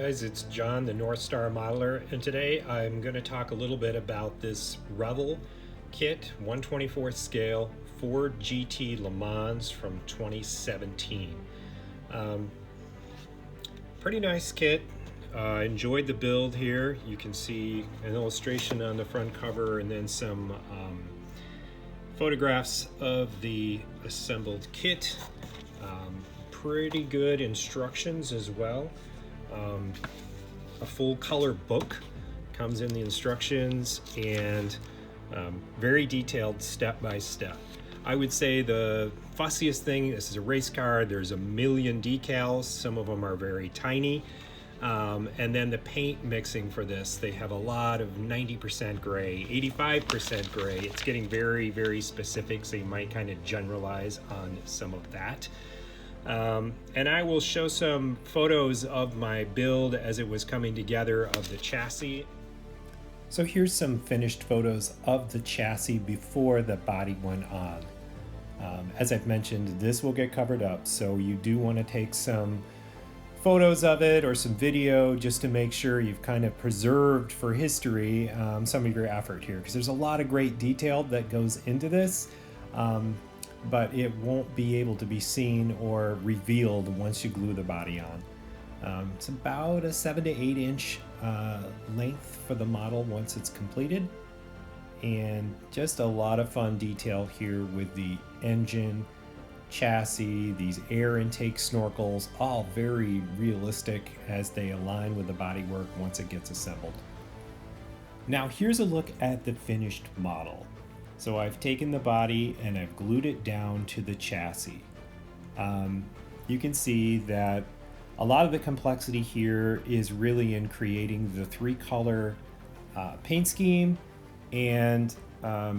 guys, it's John, the North Star Modeler, and today I'm going to talk a little bit about this Revell kit, 1/24th scale, Ford GT Le Mans from 2017. Pretty nice kit. Enjoyed the build here. You can see an illustration on the front cover and then some photographs of the assembled kit. Pretty good instructions as well. A full color book comes in the instructions and very detailed step by step. I would say the fussiest thing, this is a race car, there's a million decals, some of them are very tiny. And then the paint mixing for this, they have a lot of 90% gray, 85% gray. It's getting very, very specific, so you might kind of generalize on some of that. And I will show some photos of my build as it was coming together of the chassis. So here's some finished photos of the chassis before the body went on. As I've mentioned, this will get covered up, so you do want to take some photos of it or some video just to make sure you've kind of preserved for history some of your effort here, because there's a lot of great detail that goes into this. But it won't be able to be seen or revealed once you glue the body on. It's about a 7 to 8 inch length for the model once it's completed, and just a lot of fun detail here with the engine, chassis, these air intake snorkels, all very realistic as they align with the bodywork once it gets assembled. Now here's a look at the finished model. So I've taken the body and I've glued it down to the chassis. You can see that a lot of the complexity here is really in creating the 3-color paint scheme and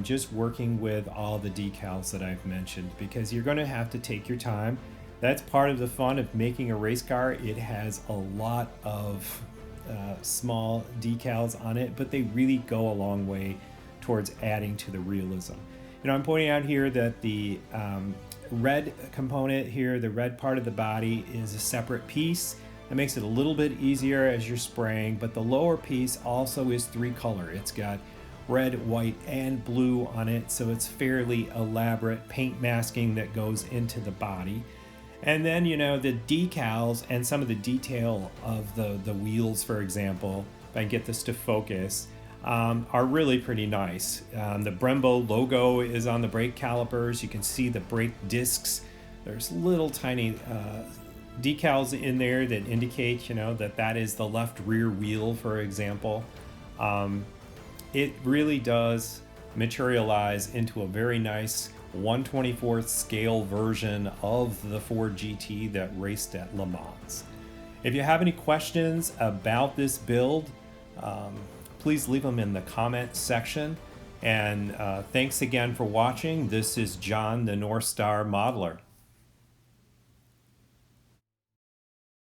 just working with all the decals that I've mentioned, because you're going to have to take your time. That's part of the fun of making a race car. It has a lot of small decals on it, but they really go a long way towards adding to the realism. You know, I'm pointing out here that the red component here, the red part of the body, is a separate piece. That makes it a little bit easier as you're spraying, but the lower piece also is 3-color. It's got red, white, and blue on it, so it's fairly elaborate paint masking that goes into the body. And then, you know, the decals and some of the detail of the wheels, for example, if I can get this to focus, are really pretty nice. The Brembo logo is on the brake calipers. You can see the brake discs. There's little tiny decals in there that indicate, you know, that is the left rear wheel, for example. It really does materialize into a very nice 1/24th scale version of the Ford GT that raced at Le Mans. If you have any questions about this build, please leave them in the comment section. And thanks again for watching. This is John, the North Star Modeler.